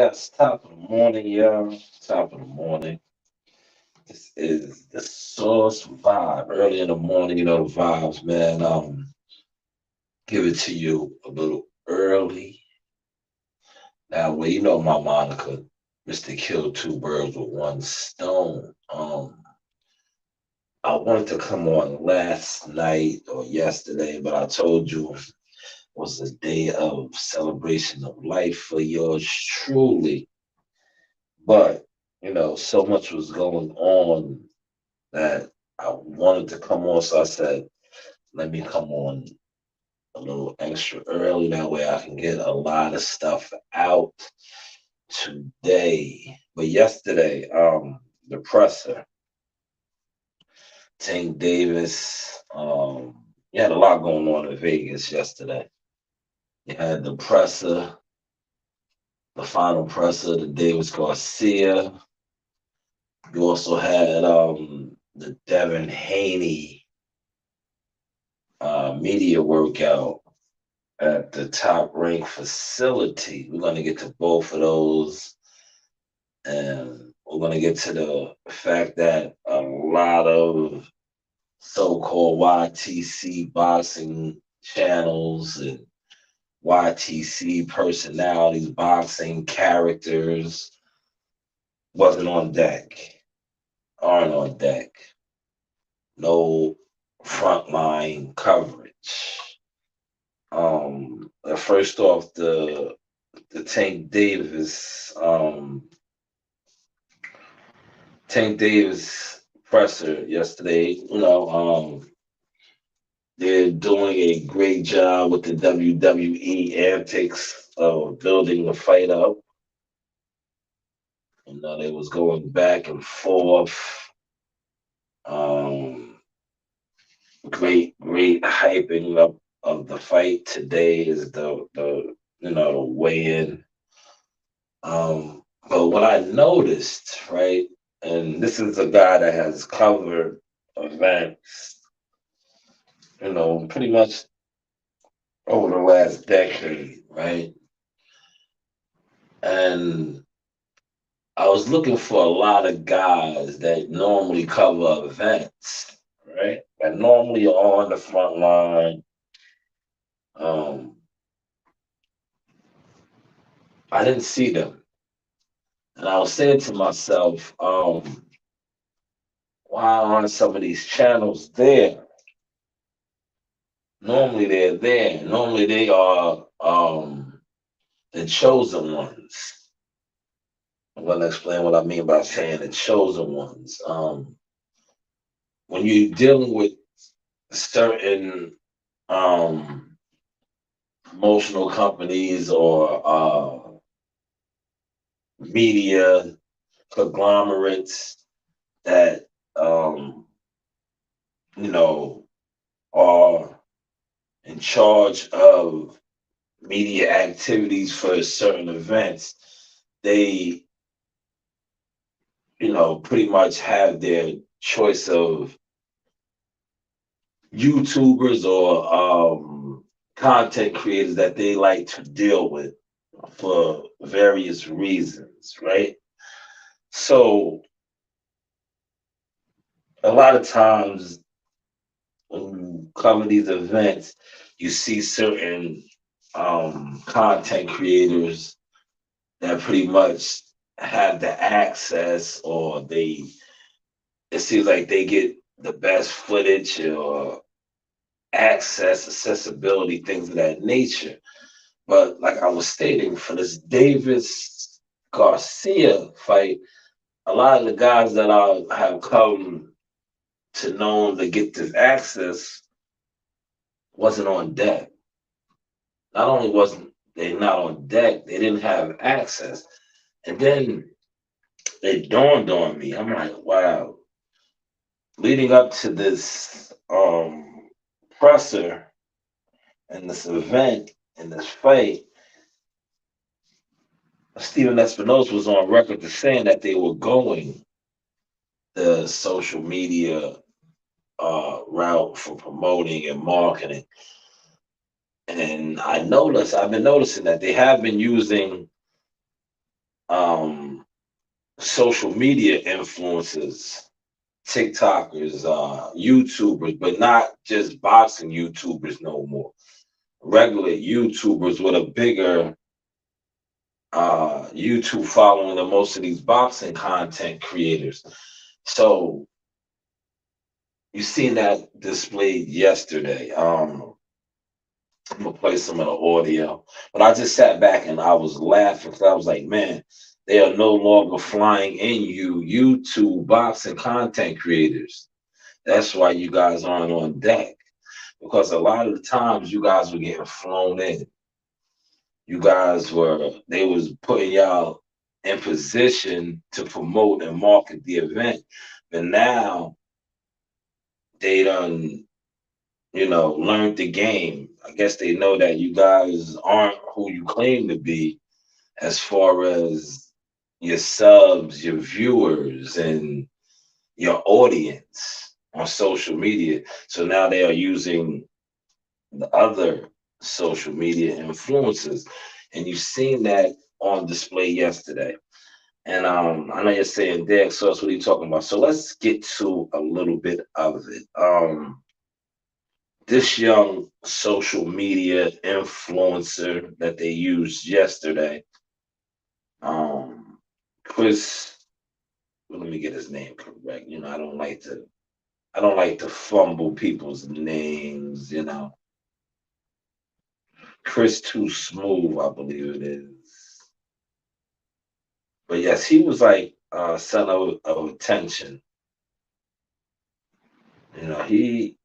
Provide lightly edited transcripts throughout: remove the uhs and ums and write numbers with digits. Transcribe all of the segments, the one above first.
Yes, top of the morning, y'all. Top of the morning. This is the Source Vibe. Early in the morning, you know the vibes, man. Give it to you a little early. Now, well, you know my moniker, Mr. Kill Two Birds with One Stone. I wanted to come on last night or yesterday, but I told you it was a day of celebration of life for yours truly. But so much was going on that I wanted to come on. So I said, let me come on a little extra early. That way I can get a lot of stuff out today. But yesterday, the presser, Tank Davis, you had a lot going on in Vegas yesterday. You had the presser, the final presser, the Davis Garcia. You also had the Devin Haney media workout at the top ranked facility. We're going to get to both of those. And we're going to get to the fact that a lot of so called YTC boxing channels and YTC personalities, boxing characters wasn't on deck, aren't on deck. No frontline coverage. First off, the Tank Davis presser yesterday. They're doing a great job with the WWE antics of building the fight up. They was going back and forth. Um, great hyping up of the fight. Today is the weigh-in. But what I noticed, right, and this is a guy that has covered events, pretty much over the last decade, right? And I was looking for a lot of guys that normally cover events, right? That normally are on the front line. Um, I didn't see them. And I was saying to myself, why aren't some of these channels there? Normally they're there. Normally they are the chosen ones. I'm going to explain what I mean by saying the chosen ones. When you're dealing with certain promotional companies or media conglomerates that you know are in charge of media activities for certain events, they pretty much have their choice of YouTubers or content creators that they like to deal with for various reasons, right? So a lot of times when you cover these events, you see certain content creators that pretty much have the access, or it seems like they get the best footage or accessibility, things of that nature. But like I was stating, for this Davis Garcia fight, a lot of the guys that I have come to know to get this access wasn't on deck. Not only wasn't they not on deck, they didn't have access. And then it dawned on me. I'm like, wow, leading up to this presser and this event and this fight, Steven Espinosa was on record to saying that they were going the social media route for promoting and marketing. And I've been noticing that they have been using um, social media influencers, TikTokers, YouTubers, but not just boxing YouTubers no more. Regular YouTubers with a bigger YouTube following than most of these boxing content creators. So you seen that displayed yesterday. I'm gonna play some of the audio, but I just sat back and I was laughing because I was like, man, they are no longer flying in YouTube boxing content creators. That's why you guys aren't on deck because a lot of the times you guys were getting flown in. You guys were they was putting y'all in position to promote and market the event, but now they done learned the game. I guess they know that you guys aren't who you claim to be as far as your subs, your viewers, and your audience on social media. So now they are using the other social media influencers. And you've seen that on display yesterday. And I know you're saying Derek Sauce, what are you talking about? So let's get to a little bit of it. This young social media influencer that they used yesterday, um, Chris. Well, let me get his name correct. I don't like to fumble people's names. Chris Too Smooth, I believe it is. But yes, he was like center of attention. You know, he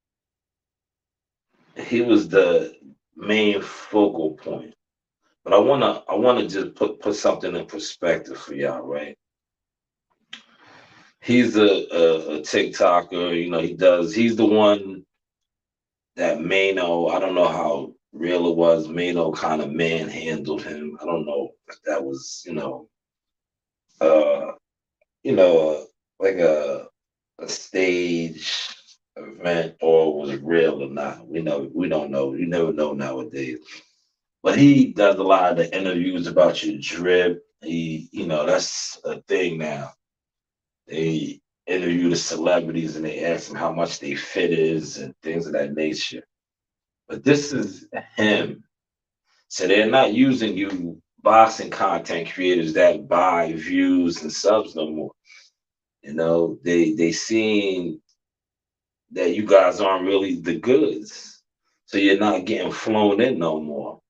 was the main focal point. But I wanna just put something in perspective for y'all, right? He's a TikToker. He's the one that Mano. I don't know how real it was. Mano kind of manhandled him. I don't know if that was uh you know like a stage event or was it real or not. We don't know. You never know nowadays. But he does a lot of the interviews about your drip. That's a thing now. They interview the celebrities and they ask them how much they fit is and things of that nature. But this is him. So they're not using you boxing content creators that buy views and subs no more. They seeing that you guys aren't really the goods. So you're not getting flown in no more.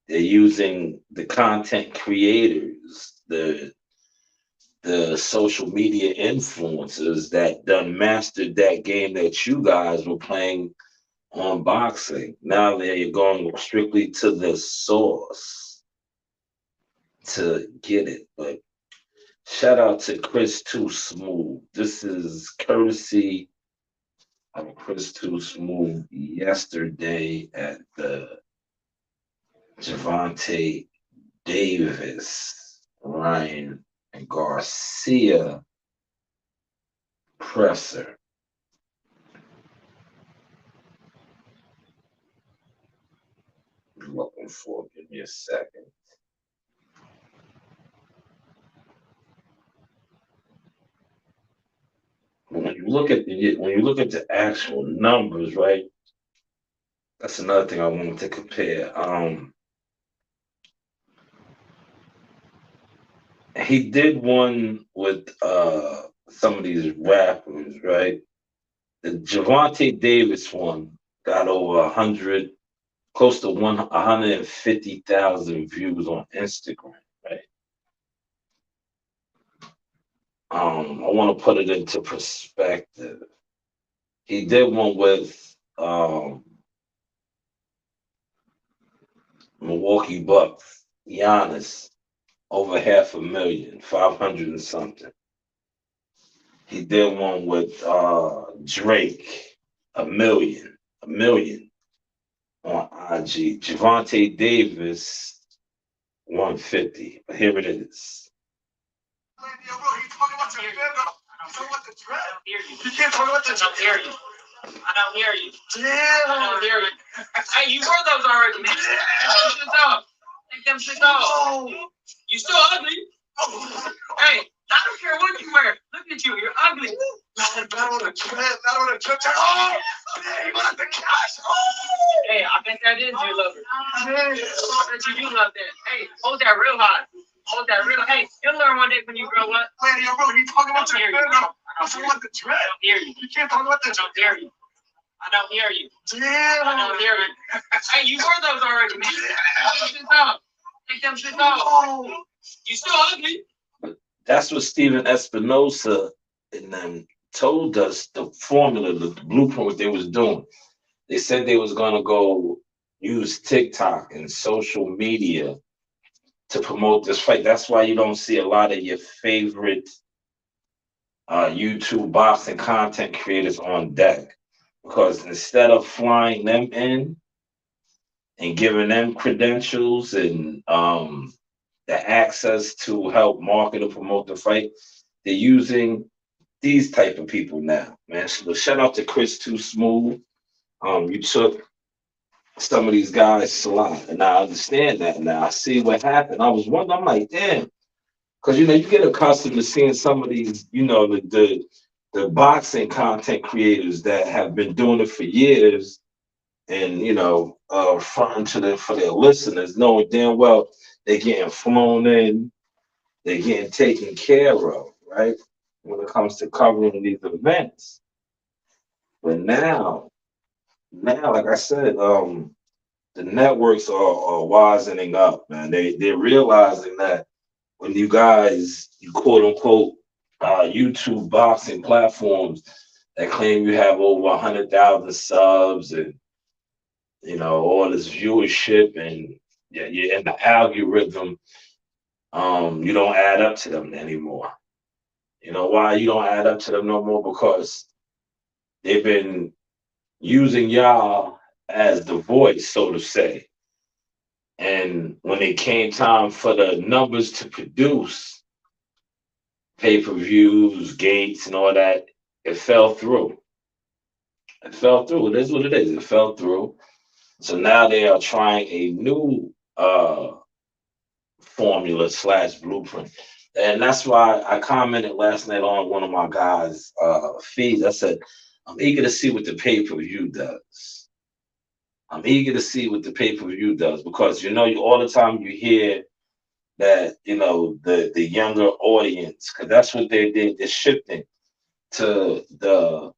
They're using the content creators, the social media influencers that done mastered that game that you guys were playing on boxing. Now they're going strictly to the source to get it. But shout out to Chris Too Smooth. This is courtesy of Chris Too Smooth yesterday at the Javante Davis, Ryan, and Garcia presser. I'm looking for. Give me a second. When you look at the actual numbers, right? That's another thing I wanted to compare. He did one with some of these rappers, right? The Javante Davis one got over 100, close to 150,000 views on Instagram, right? I want to put it into perspective. He did one with Milwaukee Bucks, Giannis, over 500,000, 500 and something. He did one with Drake, a million on IG. Javante Davis, 150. Here it is. Yo, bro, you talking about your bro? You talking about the draft? I don't hear you. You can't talk about the draft. I don't hear you. I don't hear you. Damn. I don't hear you. Hey, you wore those already, man. Take them shits off. Take them shits off. You still ugly. Hey, I don't care what you wear. Look at you. You're ugly. Not on a trip. Not on a trip. Oh, yeah, he want the cash. Oh. Hey, I bet that is your lover. I bet you do love that. Hey, hold that real high. Hold that real. Hey, you'll learn one day when you grow up. Man, yo, bro, you talking about your trip? I'm talking about the trip. I don't hear you. You can't talk about the trip. I don't hear you. I don't hear you. Damn. I don't hear you. Hey, you wore those already, man. Take them shit off. Take them shit off. You still ugly. That's what Steven Espinosa and them told us the formula, the blueprint, what they was doing. They said they was gonna go use TikTok and social media to promote this fight. That's why you don't see a lot of your favorite YouTube boxing content creators on deck. Because instead of flying them in and giving them credentials and the access to help market and promote the fight, they're using these type of people now, man. So shout out to Chris Too Smooth. You took some of these guys slot, and I understand that now. I see what happened. I was wondering, I'm like, damn, because you get accustomed to seeing some of these, the boxing content creators that have been doing it for years, and fronting to them for their listeners, knowing damn well they're getting flown in, they're getting taken care of, right? When it comes to covering these events. But now, like I said, the networks are wisening up, man. They're realizing that when you quote unquote YouTube boxing platforms that claim you have over 100,000 subs and all this viewership and you're in the algorithm, you don't add up to them anymore. You know why you don't add up to them no more? Because they've been using y'all as the voice, so to say. And when it came time for the numbers to produce pay-per-views, gates, and all that, it fell through. It fell through. It is what it is. It fell through. So now they are trying a new formula slash blueprint. And that's why I commented last night on one of my guys' feeds. I said, I'm eager to see what the pay-per-view does. I'm eager to see what the pay-per-view does because you all the time you hear that the younger audience, because that's what they did. They're shifting to the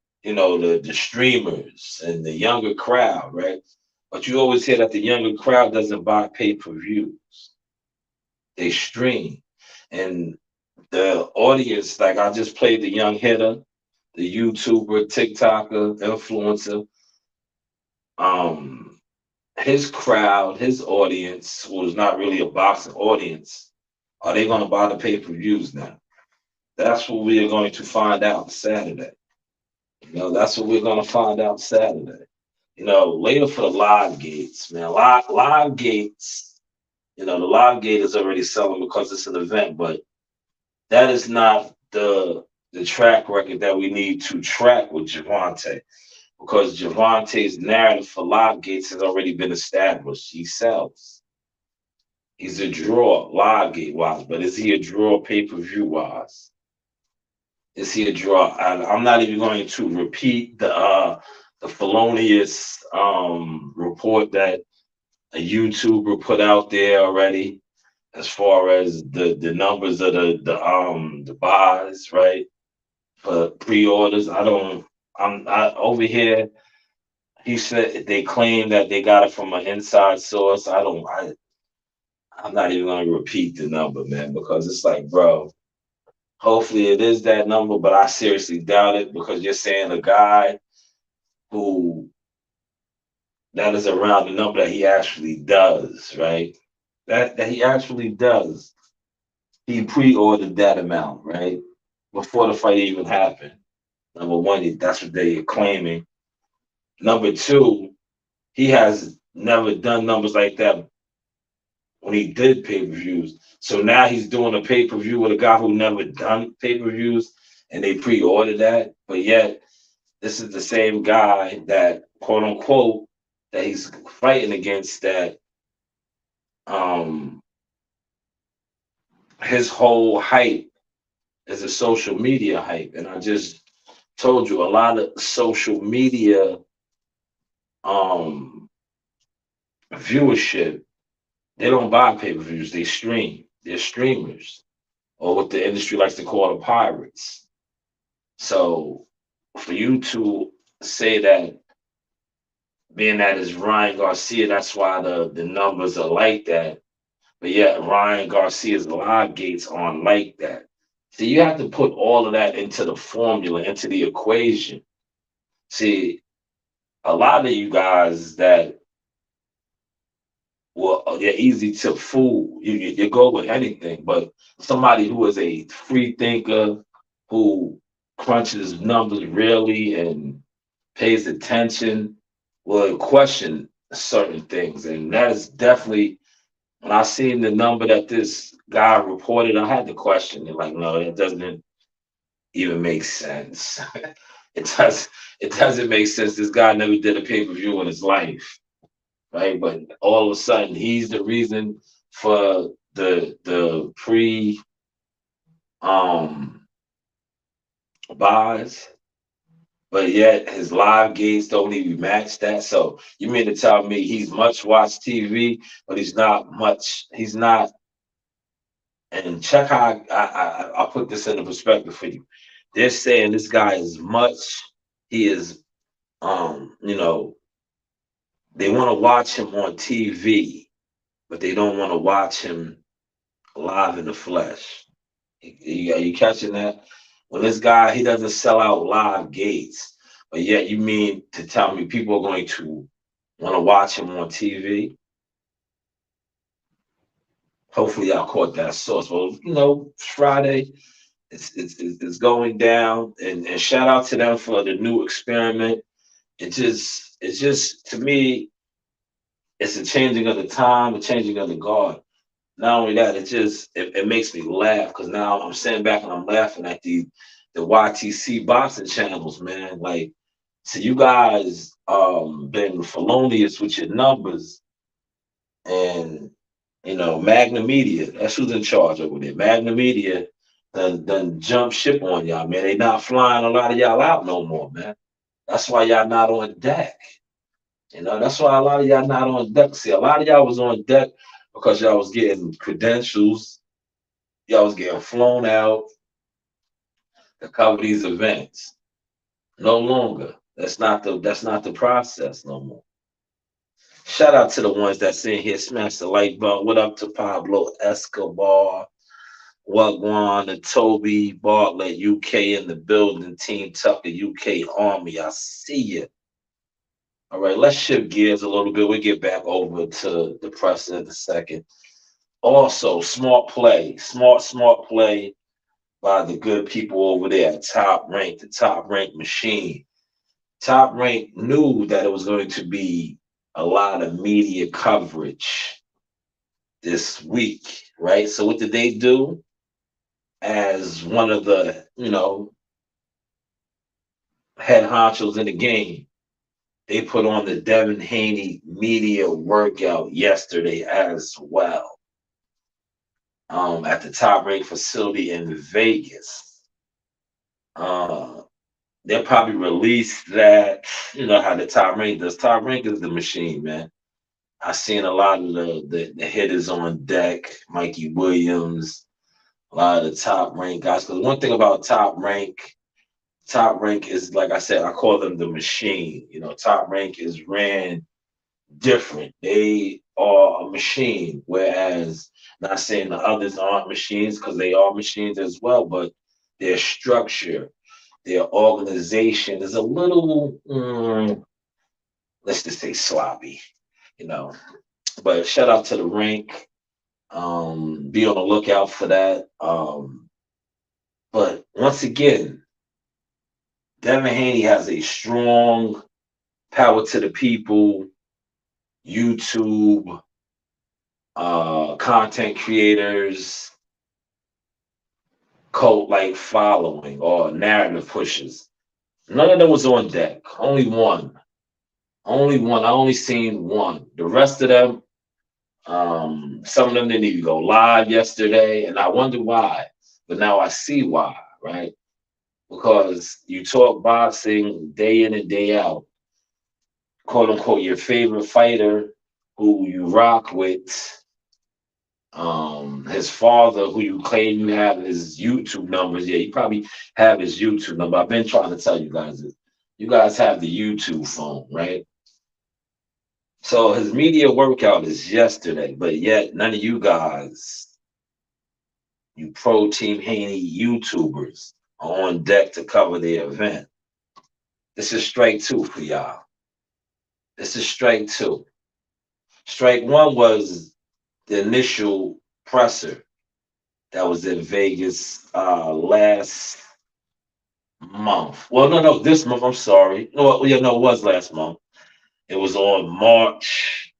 streamers and the younger crowd, right? But you always hear that the younger crowd doesn't buy pay-per-views. They stream. And the audience, like I just played the young hitter, the YouTuber, TikToker, influencer, um, his crowd, his audience was not really a boxing audience. Are they going to buy the pay-per-views now? That's what we are going to find out Saturday. That's what we're going to find out Saturday. Later for the live gates, man. Live gates, the live gate is already selling because it's an event, but that is not the track record that we need to track with Javante because Javante's narrative for live gates has already been established. He sells. He's a draw live gate wise, but is he a draw pay-per-view wise? Is he a draw? I'm not even going to repeat the felonious report that a YouTuber put out there already, as far as the numbers of the buys, right? For pre-orders, I over here. He said they claim that they got it from an inside source. I'm not even going to repeat the number, man, because it's like, bro. Hopefully it is that number, but I seriously doubt it because you're saying a guy who that is around the number that he actually does, right? That he actually does. He pre-ordered that amount, right? Before the fight even happened. Number one, that's what they are claiming. Number two, he has never done numbers like that when he did pay-per-views. So now he's doing a pay-per-view with a guy who never done pay-per-views and they pre-ordered that. But yet this is the same guy that quote unquote that he's fighting against that um his whole hype is a social media hype. And I just told you a lot of social media um viewership, they don't buy pay-per-views, they stream. They're streamers, or what the industry likes to call the pirates. So for you to say that, being that it's Ryan Garcia, that's why the numbers are like that. But yet Ryan Garcia's live gates aren't like that. So you have to put all of that into the formula, into the equation. See, a lot of you guys that, well, they're easy to fool. You go with anything, but somebody who is a free thinker, who crunches numbers really and pays attention, will question certain things. And that is definitely, when I seen the number that this guy reported, I had to question it. Like, no, it doesn't even make sense. it does. It doesn't make sense. This guy never did a pay per view in his life, right? But all of a sudden, he's the reason for the pre um buys, but yet his live gates don't even match that. So you mean to tell me he's much watched TV, but he's not much. He's not. And check how I put this into perspective for you. They're saying this guy is much. He is you know, they want to watch him on TV, but they don't want to watch him live in the flesh. Are you catching that? When this guy, he doesn't sell out live gates, but yet you mean to tell me people are going to want to watch him on TV? Hopefully, y'all caught that source. Well, Friday, it's going down, and shout out to them for the new experiment. It's just to me, it's a changing of the time, a changing of the guard. Not only that, it makes me laugh because now I'm sitting back and I'm laughing at the YTC boxing channels, man. Like, so you guys been felonious with your numbers, and Magna Media, that's who's in charge over there. Magna Media done jump ship on y'all, man. They not flying a lot of y'all out no more, man. That's why y'all not on deck. That's why a lot of y'all not on deck. See, a lot of y'all was on deck because y'all was getting credentials, y'all was getting flown out to cover these events. No longer. That's not the process no more. Shout out to the ones that's in here. Smash the like button. What up to Pablo Escobar? Wagwan and Toby Bartlett, UK in the building. Team Tucker, UK Army. I see you. All right, let's shift gears a little bit. We get back over to the press in a second. Also, smart play by the good people over there at Top Rank, the Top Rank machine. Top Rank knew that it was going to be a lot of media coverage this week, right? So what did they do? As one of the, head honchos in the game, they put on the Devin Haney media workout yesterday as well, at the Top Rank facility in Vegas. Uh, they'll probably release that. You know how the Top Rank does. Top Rank is the machine, man. I seen a lot of the hitters on deck, Mikey Williams, a lot of the Top Rank guys. Because one thing about Top Rank is, like I said, I call them the machine. Top Rank is ran different. They are a machine, whereas, not saying the others aren't machines, because they are machines as well, but their structure, their organization is a little, let's just say, sloppy, you know. But shout out to the rank. Be on the lookout for that. But once again, Devin Haney has a strong power to the people, YouTube, content creators, cult like following or narrative pushers. None of them was on deck. Only one. Only one. I only seen one. The rest of them, Some of them didn't even go live yesterday, and I wonder why. But now I see why, right? Because you talk boxing day in and day out, quote unquote, your favorite fighter who you rock with, his father who you claim you have his YouTube numbers. Yeah, you probably have his YouTube number. I've been trying to tell you guys this. You guys have the YouTube phone, right? So his media workout is yesterday, but yet none of you guys, you pro Team Haney YouTubers, are on deck to cover the event. This is strike two for y'all. This is strike two. Strike one was the initial presser that was in Vegas last month. Well, no, this month. I'm sorry. No, yeah, no, it was last month. It was on March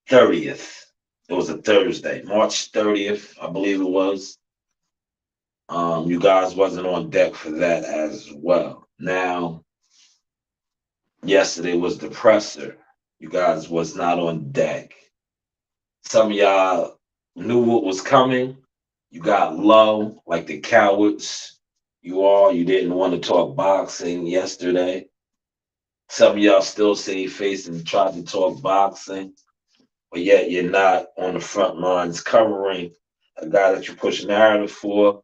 30th. It was a Thursday, March 30th, I believe it was. You guys wasn't on deck for that as well. Now, yesterday was the presser. You guys was not on deck. Some of y'all knew what was coming. You got low, like the cowards. You didn't want to talk boxing yesterday. Some of y'all still say face and tried to talk boxing, but yet you're not on the front lines covering a guy that you push narrative for,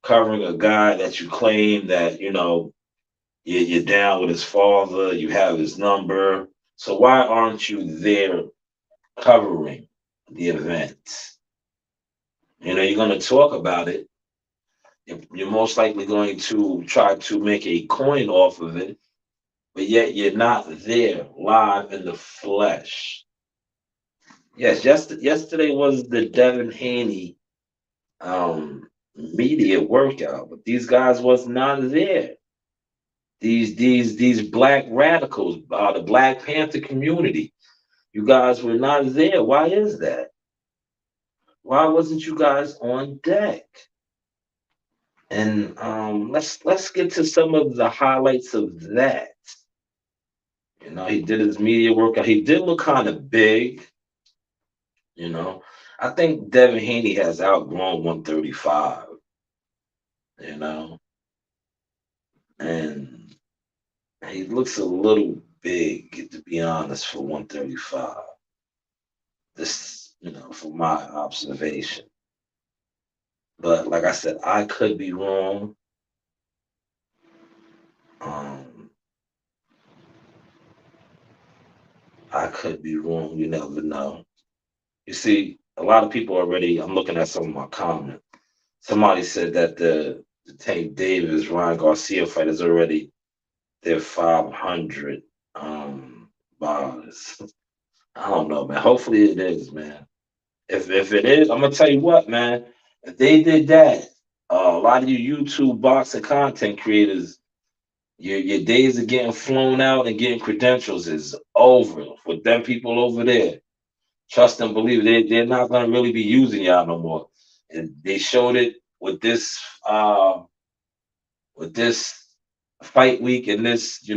covering a guy that you claim that, you're down with his father, you have his number. So why aren't you there covering the event? You're going to talk about it. You're most likely going to try to make a coin off of it, but yet you're not there live in the flesh. Yes, yesterday was the Devin Haney media workout, but these guys was not there. These black radicals, the Black Panther community, you guys were not there. Why is that? Why wasn't you guys on deck? And let's get to some of the highlights of that. He did his media workout. He did look kind of big. You know, I think Devin Haney has outgrown 135. You know, and he looks a little big, to be honest, for 135. This, from my observation. But like I said, I could be wrong. Um, I could be wrong. You never know. You see, a lot of people already. I'm looking at some of my comments. Somebody said that the Tank Davis Ryan Garcia fight is already their 500 bars. I don't know, man. Hopefully it is, man. If it is, I'm gonna tell you what, man. If they did that, a lot of you YouTube boxing content creators, your days of getting flown out and getting credentials is over with them people over there. Trust and believe they're not gonna really be using y'all no more. And they showed it with this fight week and this,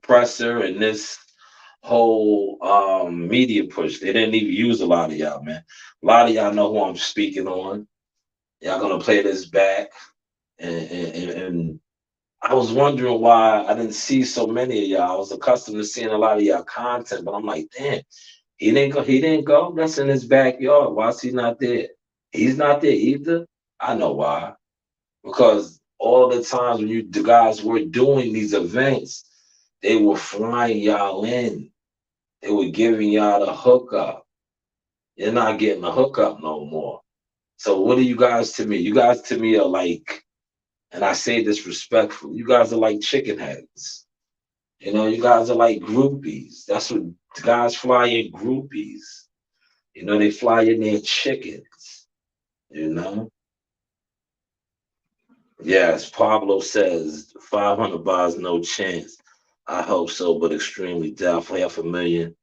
presser and this whole media push. They didn't even use a lot of y'all, man. A lot of y'all know who I'm speaking on. Y'all gonna play this back. And I was wondering why I didn't see so many of y'all. I was accustomed to seeing a lot of y'all content, but I'm like, damn, he didn't go. He didn't go. That's in his backyard. Why is he not there? He's not there either. I know why. Because all the times when the guys were doing these events, they were flying y'all in. They were giving y'all the hookup. You're not getting the hookup no more. So what are you guys to me? You guys to me are like, and I say this respectfully, you guys are like chicken heads. You guys are like groupies. That's what guys fly in groupies. They fly in their chickens. You know? Yes, Pablo says 500 bars, no chance. I hope so, but extremely doubtful. Half a million.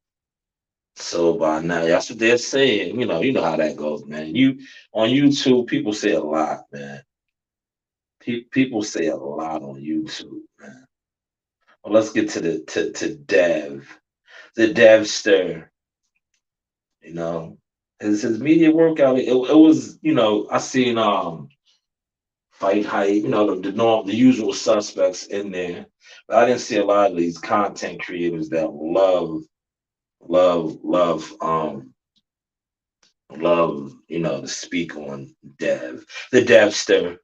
So by now, that's what they're saying. You know how that goes, man. You on YouTube, people say a lot, man. People say a lot on YouTube, man. Well, let's get to Dev, the Devster. You know. His media workout, it was, I seen Fight Hype, the usual suspects in there. But I didn't see a lot of these content creators that love, to speak on the Devster,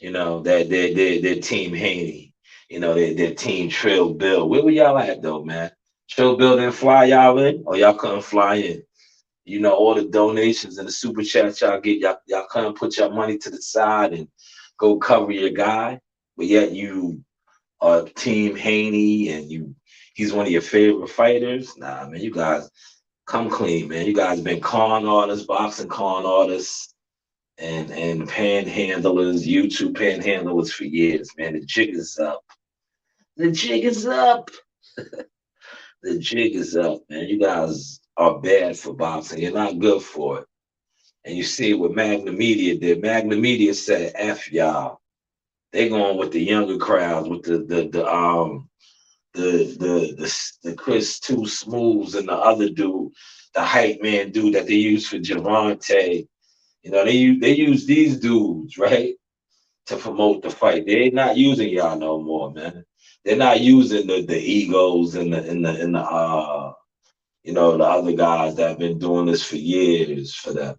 their team Haney, their team Trill Bill. Where were y'all at though, man? Trill Bill didn't fly y'all in, or y'all couldn't fly in? All the donations and the super chats y'all get, y'all couldn't put your money to the side and go cover your guy, but yet you are Team Haney and he's one of your favorite fighters. Nah, man, you guys come clean, man. You guys been con artists, boxing con artists, and panhandlers, YouTube panhandlers for years, man. The jig is up. The jig is up. The jig is up, man. You guys are bad for boxing. You're not good for it. And you see what Magna Media did. Magna Media said, "F y'all." They going with the younger crowds, with the Chris Two Smooths and the other dude, the hype man dude that they use for Javante. They use these dudes, right, to promote the fight. They're not using y'all no more, man. They're not using the egos and the other guys that have been doing this for years for them.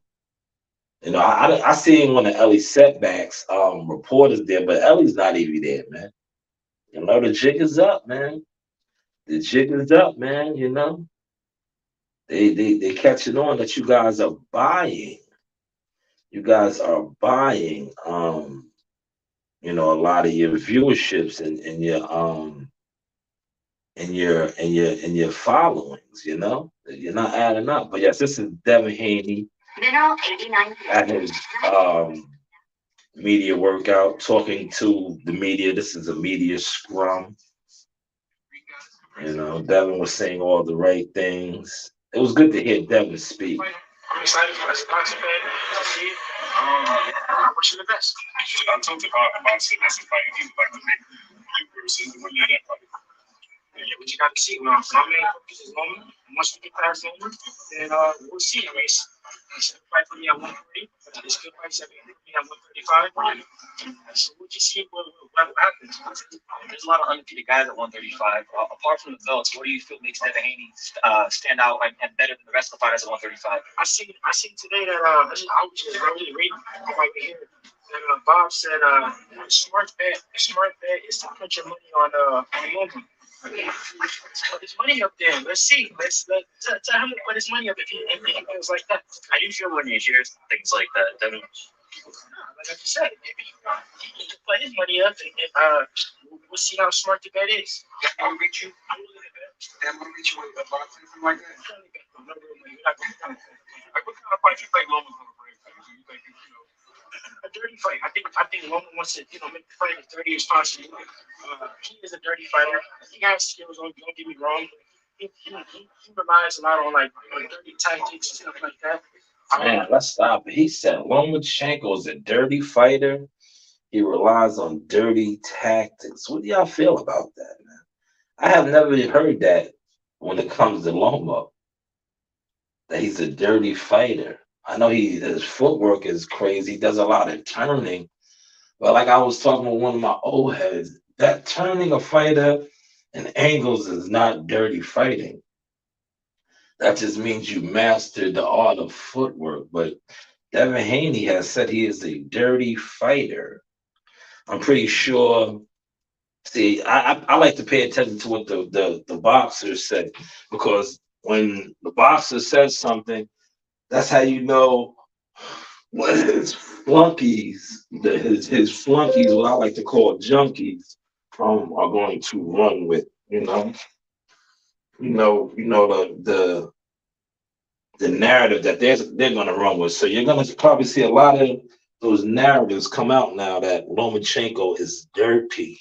I seen one of Ellie's setbacks reporters there, but Ellie's not even there, man. The jig is up, man. The jig is up, man. They catching on that you guys are buying. You guys are buying a lot of your viewerships and your followings, You're not adding up. But yes, this is Devin Haney at his media workout, talking to the media. This is a media scrum. Devin was saying all the right things. It was good to hear Devin speak. I'm excited for this boxing fan. See it. I wish you the best. I told you about saying that's a fight he would like to make. You versus the winner of that fight. Yeah, but you got to see. My main focus is Loma. Once we get past Loma, then we'll see. I mean, it's a fight for me at 130. It's a good fight for me at 135. So we'll just see what happens. There's a lot of undefeated guys at 135. Apart from the belts, what do you feel makes Devin Haney stand out and better than the rest of the fighters at 135? I seen today that I was just really reading right here that Bob said smart bet is to put your money on Loma. Put his money up there. Let's see. Tell him to put his money up if he feels like that. How do you feel when you hear things like that, Devin? Like I just said, maybe he can put his money up and we'll see how smart the bet is. I'm gonna reach you. I'm gonna reach you with a box or something like that. Like what kind of fight you think Loma's gonna bring? You think a dirty fight? I think Loma wants to make the fight as dirty as possible. He is a dirty fighter. He has skills. Don't get me wrong. He relies a lot on dirty tactics and stuff like that. Man, let's stop it. He said Lomachenko is a dirty fighter. He relies on dirty tactics. What do y'all feel about that, man? I have never heard that when it comes to Loma, that he's a dirty fighter. I know his footwork is crazy. He does a lot of turning. But like I was talking with one of my old heads, that turning a fighter and angles is not dirty fighting. That just means you mastered the art of footwork. But Devin Haney has said he is a dirty fighter. I'm pretty sure. See, I like to pay attention to what the boxers say, because when the boxer says something, that's how you know what his flunkies, his flunkies, what I like to call junkies, are going to run with. The narrative that they're going to run with. So you're going to probably see a lot of those narratives come out now that Lomachenko is dirty.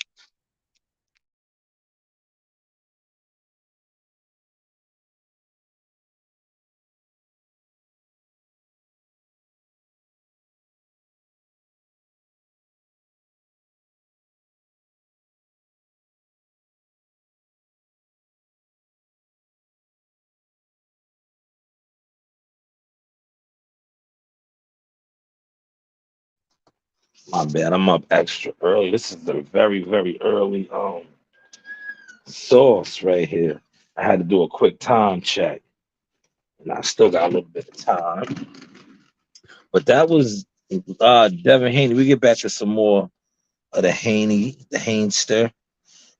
My bad. I'm up extra early. This is the very, very early source right here. I had to do a quick time check, and I still got a little bit of time. But that was Devin Haney. We get back to some more of the Haney, the Hainster.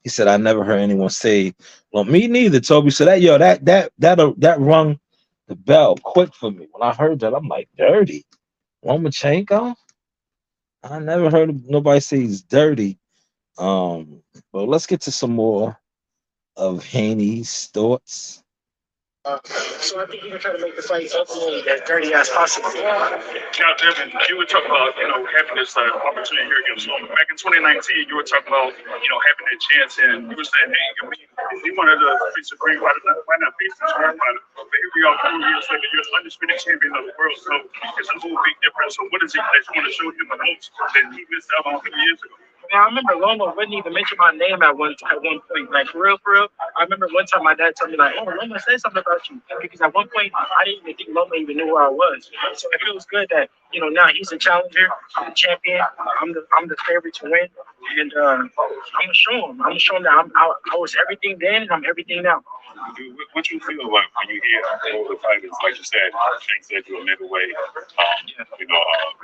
He said, "I never heard anyone say." Well, me neither, Toby. So that rung the bell quick for me. When I heard that, I'm like, "Dirty Lomachenko." I never heard nobody say he's dirty. Um, but let's get to some more of Haney's thoughts. So I think you can try to make the fight ultimately as dirty as possible. Now, Devin, you were talking about, having this opportunity here against Loma. Back in 2019, you were talking about, having that chance, and you were saying, hey, if we wanted to face a great fighter, why not face the star fighter? But here we are 4 years later, you're the undisputed champion of the world, so it's a whole big difference. So what is it that you want to show him the most that he missed out on 3 years ago? Man, I remember Loma wouldn't even mention my name at one point. Like for real, for real. I remember one time my dad told me like, "Oh, Loma said something about you," because at one point I didn't even think Loma even knew where I was. So it feels good that now he's a challenger, I'm the champion, I'm the favorite to win, and I'm gonna show him. I'm gonna show him that I was everything then and I'm everything now. What you feel like when you hear all the fighters, like you said, Shane said you're a middleweight,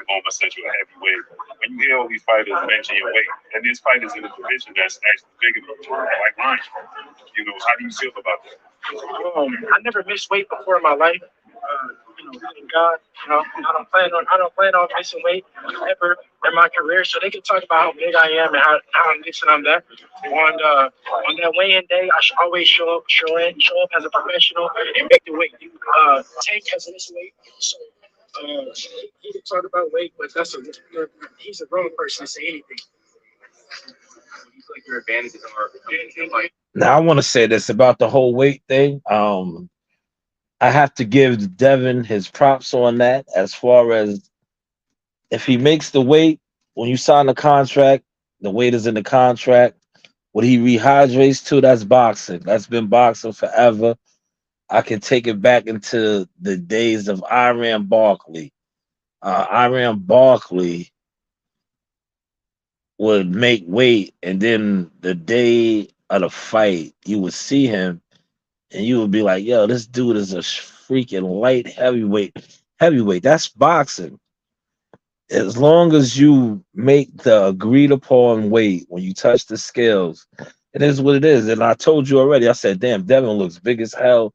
Loma said you're a heavyweight. When you hear all these fighters mention your weight, and there's fighters in a division that's actually bigger than you, like mine, how do you feel about that? I never missed weight before in my life. Thank God, I don't plan on missing weight ever in my career. So they can talk about how big I am and how I'm this and I'm that. On that weigh-in day, I should always show up as a professional and make the weight. Tank has missed weight, so he can talk about weight, but he's a wrong person to say anything. You feel like your advantages are like Now I want to say this about the whole weight thing. I have to give Devin his props on that. As far as if he makes the weight, when you sign the contract, the weight is in the contract. What he rehydrates to, that's boxing. That's been boxing forever. I can take it back into the days of Iran Barkley. Iran Barkley would make weight, and then the day of the fight, you would see him, and you would be like, "Yo, this dude is a freaking light heavyweight." Heavyweight, that's boxing. As long as you make the agreed upon weight when you touch the scales, it is what it is. And I told you already. I said, "Damn, Devin looks big as hell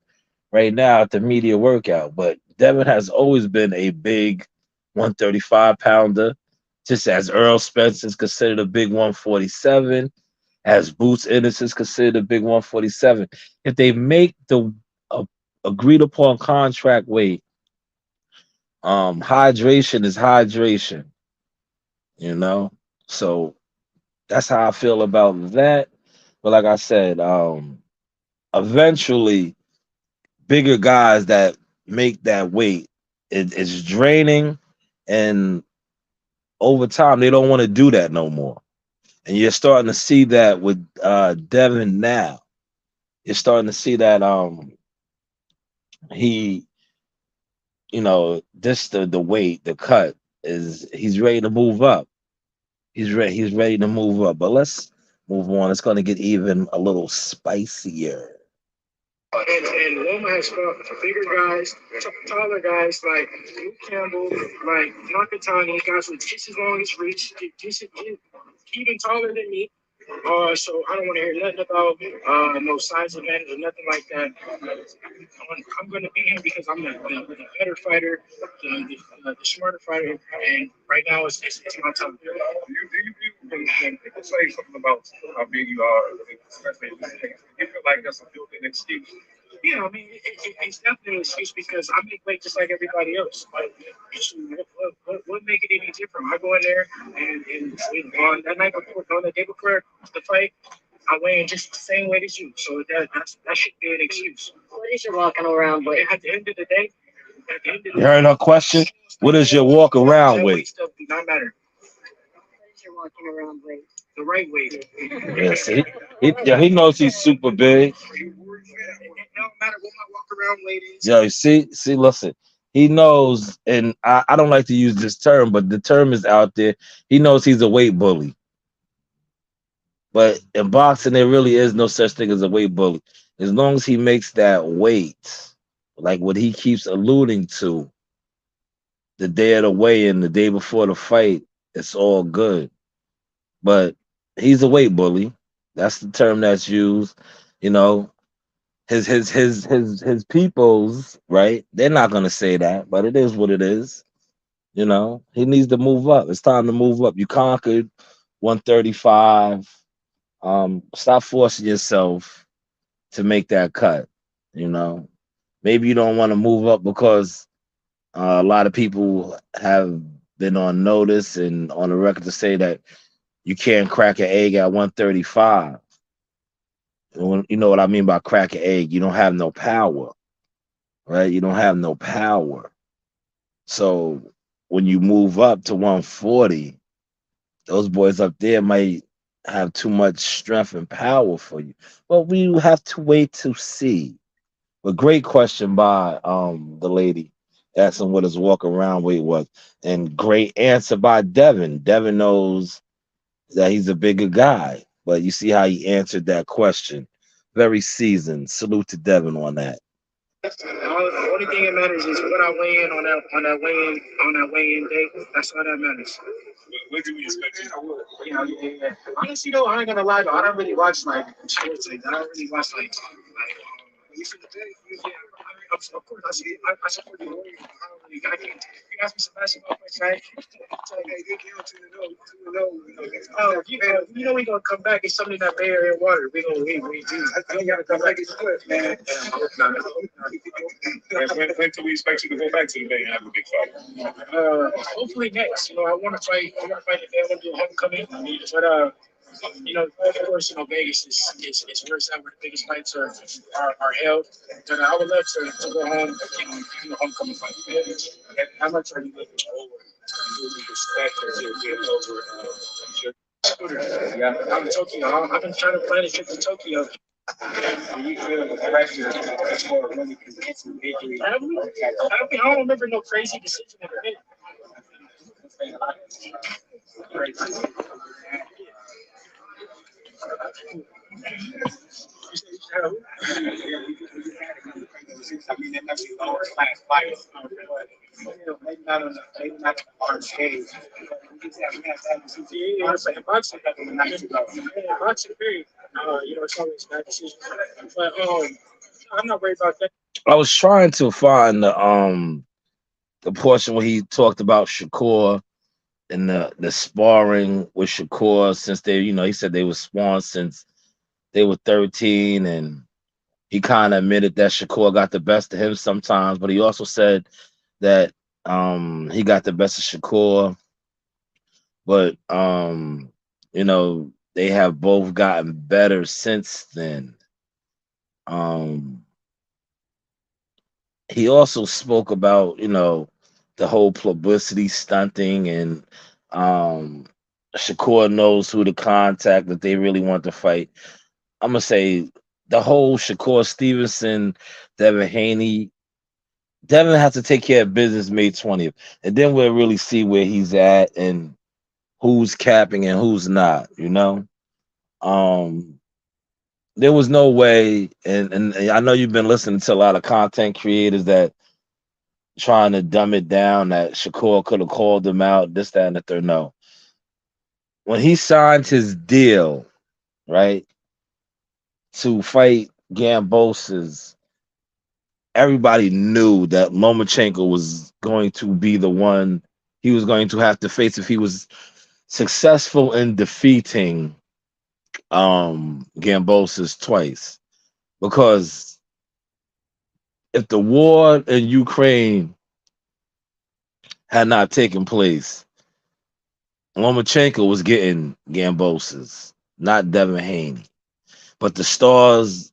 right now at the media workout." But Devin has always been a big 135 pounder, just as Earl Spence is considered a big 147, as Boots Ennis is considered a big 147. If they make the agreed upon contract weight, hydration is hydration, you know. So that's how I feel about that. But like I said, eventually bigger guys that make that weight, it's draining, and over time they don't want to do that no more. And you're starting to see that with Devin now. You're starting to see that he, this the weight, the cut is he's ready to move up. He's ready to move up. But let's move on. It's gonna get even a little spicier. And Loma has fought bigger guys, taller guys like Luke Campbell, like Nakatani, guys with just as long as reach, even taller than me. So I don't want to hear nothing about no size advantage or nothing like that. I'm going to beat him because I'm the better fighter, the smarter fighter, and right now it's my time. Do you when people say something about how big you are, especially in this case, you feel like that's a built-in excuse? Yeah, I mean, it's definitely an excuse because I make weight just like everybody else. Like, what make it any different? I go in there and on that night before, on the day before the fight, I weigh in just the same weight as you. So that should be an excuse. What is your walking around weight? At the end of the day, at the end of the You heard her question? What is your walk around that weight weight? stuff do not matter. What is your walking around weight? The right weight. Yeah, see, he knows he's super big. It don't matter what my walk around weight is. Yo, you see, listen. He knows, and I don't like to use this term, but the term is out there. He knows he's a weight bully. But in boxing, there really is no such thing as a weight bully. As long as he makes that weight, like what he keeps alluding to, the day of the weigh-in, the day before the fight, it's all good. But he's a weight bully. That's the term that's used. You know, his peoples, right? They're not gonna say that, but it is what it is. You know, he needs to move up. It's time to move up. You conquered 135. Stop forcing yourself to make that cut. You know, maybe you don't want to move up because a lot of people have been on notice and on the record to say that you can't crack an egg at 135. You know what I mean by crack an egg? You don't have no power, right? You don't have no power. So when you move up to 140, those boys up there might have too much strength and power for you. But we have to wait to see. But great question by the lady asking what his walk around weight was. And great answer by Devin. Devin knows that he's a bigger guy. But you see how he answered that question. Very seasoned. Salute to Devin on that. The only thing that matters is what I weigh in on that weigh in day. That's all that matters. What do we expect? Yeah. Honestly though, I ain't gonna lie though. I don't really watch like sports. Like, I don't really watch like you feel the day. Yeah, I mean, of course I support the Warriors. I don't really. I can't. You ask me some basketball questions, right? So, hey, you don't to know. You know we gonna come back. It's something that Bay Area water. We do. I ain't gotta come back and split, man. When can we expect you to go back to the Bay and have a big fight? Hopefully next. You know, I want to fight. I want to fight the day. I want to do a homecoming. But you know, of course, you know, Vegas is where it's at, where the biggest fights are held. But I would love to go home and do a homecoming fight. How much are you looking forward to respect or to get over? Yeah, I'm in Tokyo. I've been trying to plan a trip to Tokyo. Do you feel the pressure for when you get some injury? I don't remember no crazy decision ever made. I mean, they must be lower class fighters. Maybe not on the hard stage. Yeah, but in boxing, period. You know, it's always bad decisions. But I'm not worried about that. I was trying to find the portion where he talked about Shakur and the sparring with Shakur since they, you know, he said they were sparring since they were 13, and he kind of admitted that Shakur got the best of him sometimes, but he also said that he got the best of Shakur, but you know, they have both gotten better since then. Um he also spoke about, you know, the whole publicity stunting, and um Shakur knows who to contact that they really want to fight. I'm gonna say the whole Shakur Stevenson, Devin Haney. Devin has to take care of business May 20th, and then we'll really see where he's at and who's capping and who's not. You know, um, there was no way, and I know you've been listening to a lot of content creators that trying to dumb it down that Shakur could have called him out, this, that, and the third. No, when he signed his deal, right, to fight Gambos's, everybody knew that Lomachenko was going to be the one he was going to have to face if he was successful in defeating Gambosas twice. Because if the war in Ukraine had not taken place, Lomachenko was getting Gambosas, not Devin Haney. But the stars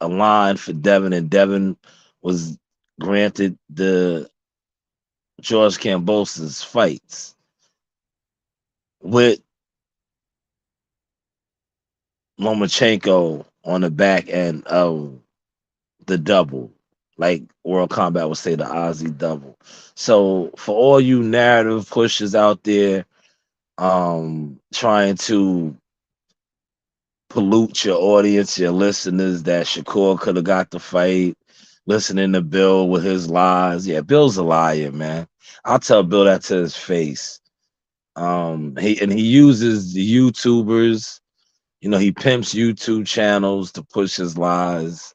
aligned for Devin, and Devin was granted the George Kambosos fights with Lomachenko on the back end of the double. like World Combat would say, the Aussie double. So for all you narrative pushers out there, trying to pollute your audience, your listeners, that Shakur could have got the fight, listening to Bill with his lies. Yeah, Bill's a liar, man. I'll tell Bill that to his face. He uses the YouTubers, he pimps YouTube channels to push his lies.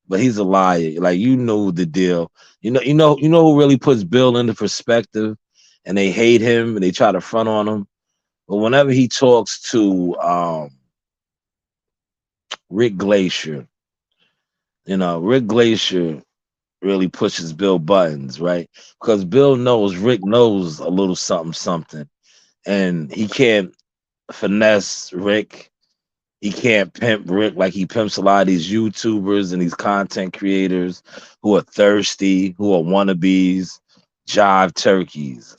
But he's a liar. Like, you know the deal. You know who really puts Bill into perspective, and they hate him and they try to front on him. But whenever he talks to Rick Glacier, Rick Glacier really pushes Bill buttons, right? Because Rick knows a little something, something, and he can't finesse Rick. He can't pimp Rick like he pimps a lot of these YouTubers and these content creators who are thirsty, who are wannabes, jive turkeys.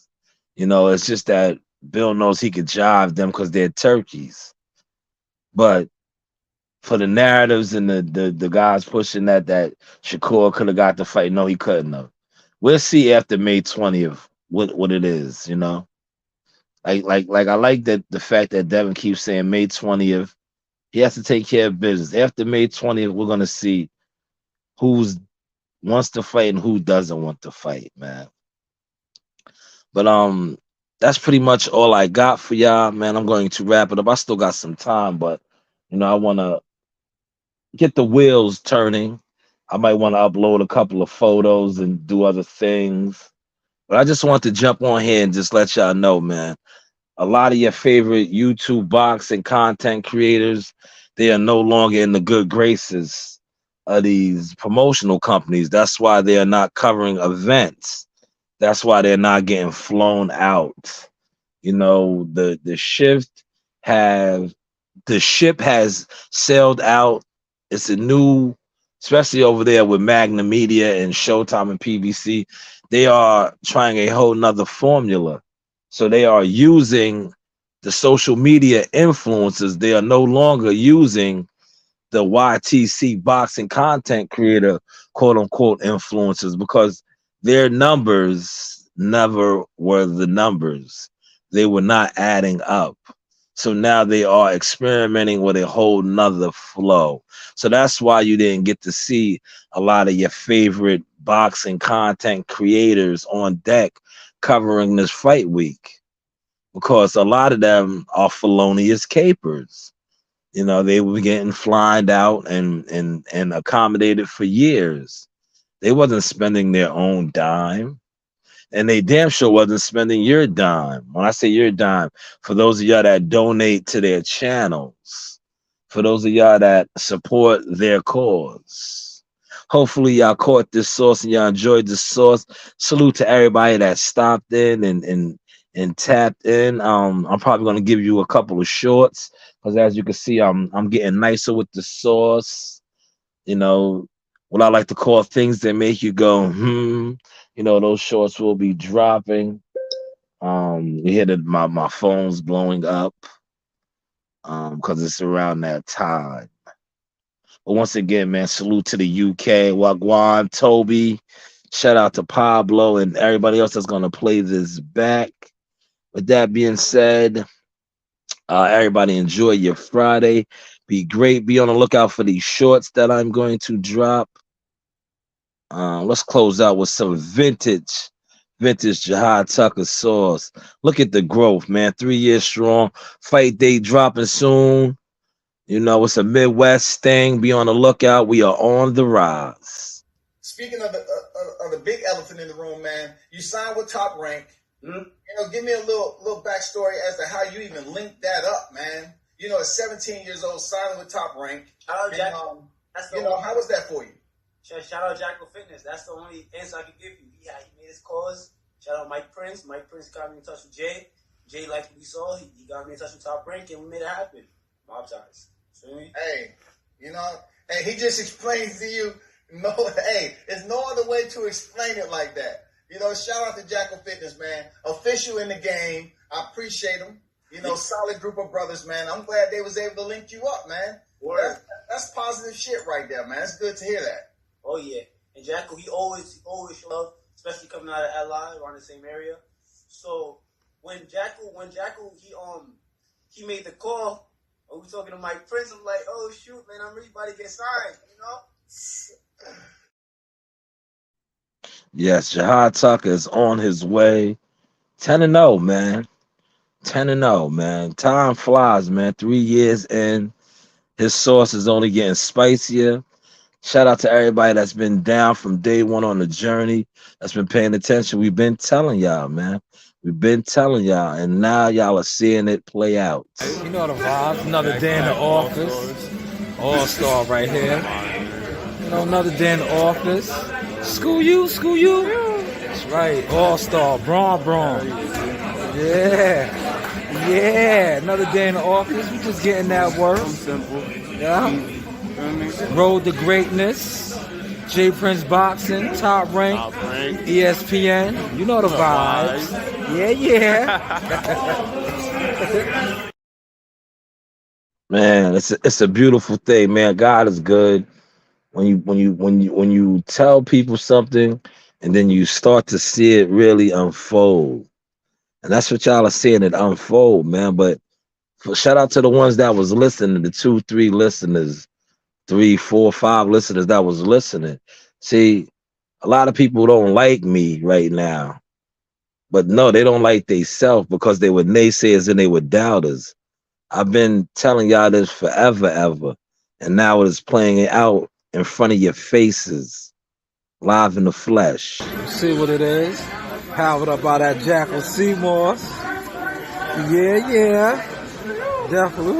It's just that Bill knows he could jive them because they're turkeys. But for the narratives and the guys pushing that Shakur could have got the fight, no, he couldn't have. We'll see after May 20th what it is. Like I like that the fact that Devin keeps saying May 20th. He has to take care of business. After May 20th, we're gonna see who wants to fight and who doesn't want to fight, man. But that's pretty much all I got for y'all, man. I'm going to wrap it up. I still got some time, but I wanna get the wheels turning. I might want to upload a couple of photos and do other things. But I just want to jump on here and just let y'all know, man. A lot of your favorite YouTube boxing content creators, they are no longer in the good graces of these promotional companies. That's why they are not covering events. That's why they're not getting flown out. The ship has sailed out. It's a new, especially over there with Magna Media and Showtime and PBC. They are trying a whole nother formula. So they are using the social media influencers. They are no longer using the YTC boxing content creator, quote unquote, influencers, because their numbers never were the numbers. They were not adding up. So now they are experimenting with a whole nother flow. So that's why you didn't get to see a lot of your favorite boxing content creators on deck covering this fight week, because a lot of them are felonious capers. They were getting flyed out and accommodated for years. They wasn't spending their own dime. And they damn sure wasn't spending your dime. When I say your dime, for those of y'all that donate to their channels, for those of y'all that support their cause. Hopefully y'all caught this sauce and y'all enjoyed the sauce. Salute to everybody that stopped in and tapped in. I'm probably gonna give you a couple of shorts, because as you can see, I'm getting nicer with the sauce. What I like to call things that make you go, those shorts will be dropping. You hear that my phone's blowing up, because it's around that time. But once again, man, salute to the UK, Wagwan, Toby. Shout out to Pablo and everybody else that's gonna play this back. With that being said, everybody enjoy your Friday. Be great. Be on the lookout for these shorts that I'm going to drop. Let's close out with some vintage Jihad Tucker sauce. Look at the growth, man. 3 years strong. Fight date dropping soon. It's a Midwest thing. Be on the lookout. We are on the rise. Speaking of the big elephant in the room, man, you signed with Top Rank. Mm-hmm. Give me a little backstory as to how you even linked that up, man. At 17 years old, signing with Top Rank. Shout out Jack. How was that for you? Shout out Jackal Fitness. That's the only answer I can give you. He made his cause. Shout out Mike Prince. Mike Prince got me in touch with Jay. Jay liked what he saw. He got me in touch with Top Rank, and we made it happen. Mob ties. See me? Hey, he just explained to you. There's no other way to explain it like that. Shout out to Jackal Fitness, man. Official in the game. I appreciate him. Solid group of brothers, man. I'm glad they was able to link you up, man. That's positive shit right there, man. It's good to hear that. Oh, yeah. And Jackal, he always showed love, especially coming out of LI around the same area. So when Jackal he made the call, and we talking to Mike Prince, I'm like, oh shoot, man, I'm really about to get signed, you know? Yes, Jihad Tucker is on his way. 10-0, man. 10-0, man. Time flies, man. 3 years in. His sauce is only getting spicier. Shout out to everybody that's been down from day one on the journey, that's been paying attention. We've been telling y'all, man. We've been telling y'all, and now y'all are seeing it play out. You know the vibes. Another day in the office. All-star right here. You know, another day in the office. School you. That's right. All-star. Braun. Yeah. Another day in the office. We just getting that work. Simple. Yeah. Road to greatness. J Prince Boxing. Top rank. ESPN. You know the vibes. Yeah. Man, it's a beautiful thing, man. God is good. When you tell people something and then you start to see it really unfold. And that's what y'all are seeing it unfold, man. But shout out to the ones that was listening, the 2, 3 listeners, 3, 4, 5 listeners that was listening. See, a lot of people don't like me right now. But no, they don't like theyself because they were naysayers and they were doubters. I've been telling y'all this forever, ever. And now it is playing it out in front of your faces, live in the flesh. See what it is? Powered up by that Jackal Seymour. Yeah. Definitely.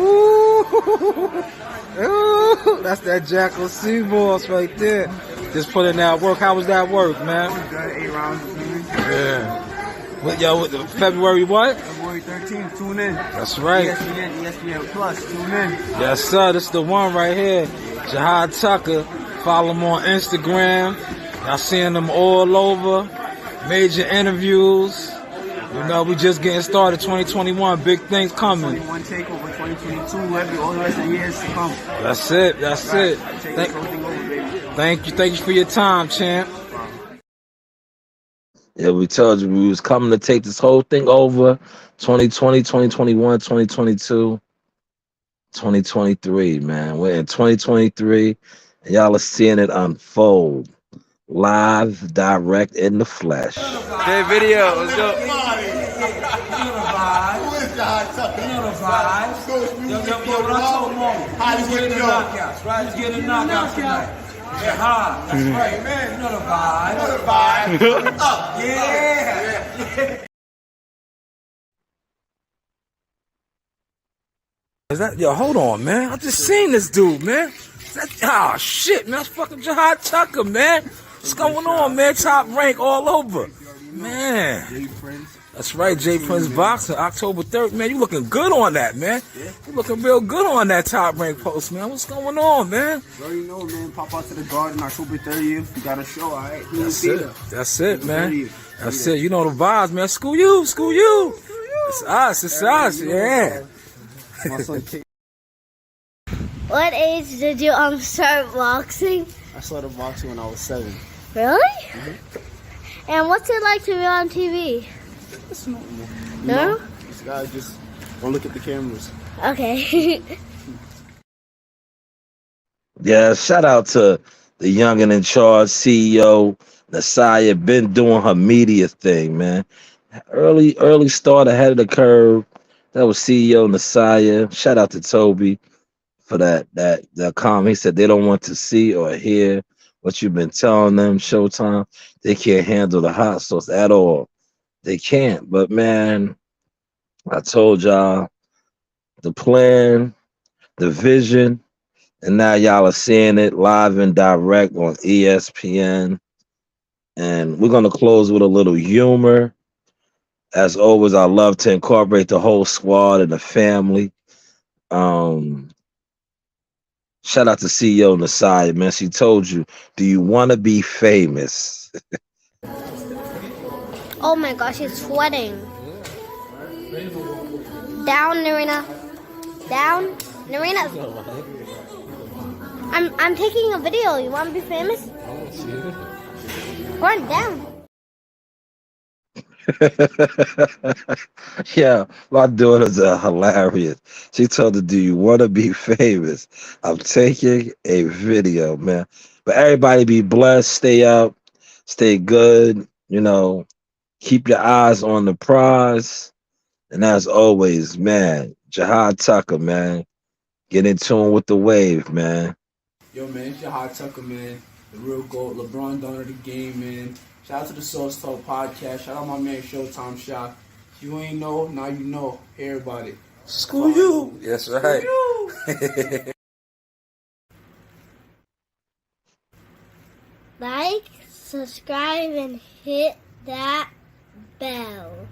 Ooh, that's that Jackal Seymour right there. Just put in that work. How was that work, man? 8 rounds. Yeah. With February what? February 13th, tune in. That's right. ESPN Plus, tune in. Yes, sir. This is the one right here. Jihad Tucker. Follow him on Instagram. Y'all seeing them all over. Major interviews. You know, we just getting started. 2021. Big things coming. 21 takeover, 2022. All the rest of the years to come. That's it. Thank you for your time, champ. Yeah, we told you we was coming to take this whole thing over. 2020, 2021, 2022, 2023, man. We're in 2023, and y'all are seeing it unfold. Live, direct, in the flesh. Hey, video. Let's go. He's getting knockouts tonight. Yeah, hard. That's right, man. You know the vibe. Yeah. Is that, yo, hold on, man. I just seen this dude, man. Shit, man. That's fucking Jihad Tucker, man. What's going on, man? Top rank all over. Man. That's right, J Prince Boxing, October 3rd. Man, you looking good on that, man. You looking real good on that top rank post, man. What's going on, man? You already know, man. Pop out to the garden October 30th. You got a show, all right? That's it, man. That's it. You know the vibes, man. School you. It's us, yeah. What age did you start boxing? I started boxing when I was 7. Really? Mm-hmm. And what's it like to be on TV? It's normal. No? This guy just don't look at the cameras. Okay. Yeah, shout out to the young and in charge CEO, Nasaya, been doing her media thing, man. Early start ahead of the curve. That was CEO Nasaya. Shout out to Toby for that comment. He said they don't want to see or hear what you've been telling them, Showtime. They can't handle the hot sauce at all. They can't. But, man, I told y'all the plan, the vision, and now y'all are seeing it live and direct on ESPN. And we're going to close with a little humor. As always, I love to incorporate the whole squad and the family. Shout out to CEO Nasai, man. She told you, do you want to be famous? Oh my gosh, it's sweating. Down, Narina. Down, Narina. I'm taking a video. You want to be famous? Burn down. Yeah, my daughters are hilarious. She told her, "Do you want to be famous?" I'm taking a video, man. But everybody be blessed, stay up, stay good, keep your eyes on the prize. And as always, man, Jihad Tucker, man, get in tune with the wave, man. Yo, man, it's your hot Tucker, man. The real GOAT, LeBron done of the game, man. Shout out to the Source Talk podcast. Shout out my man Showtime Shot. If you ain't know, now you know. Hear about it. Screw you. That's right. Like, subscribe, and hit that bell.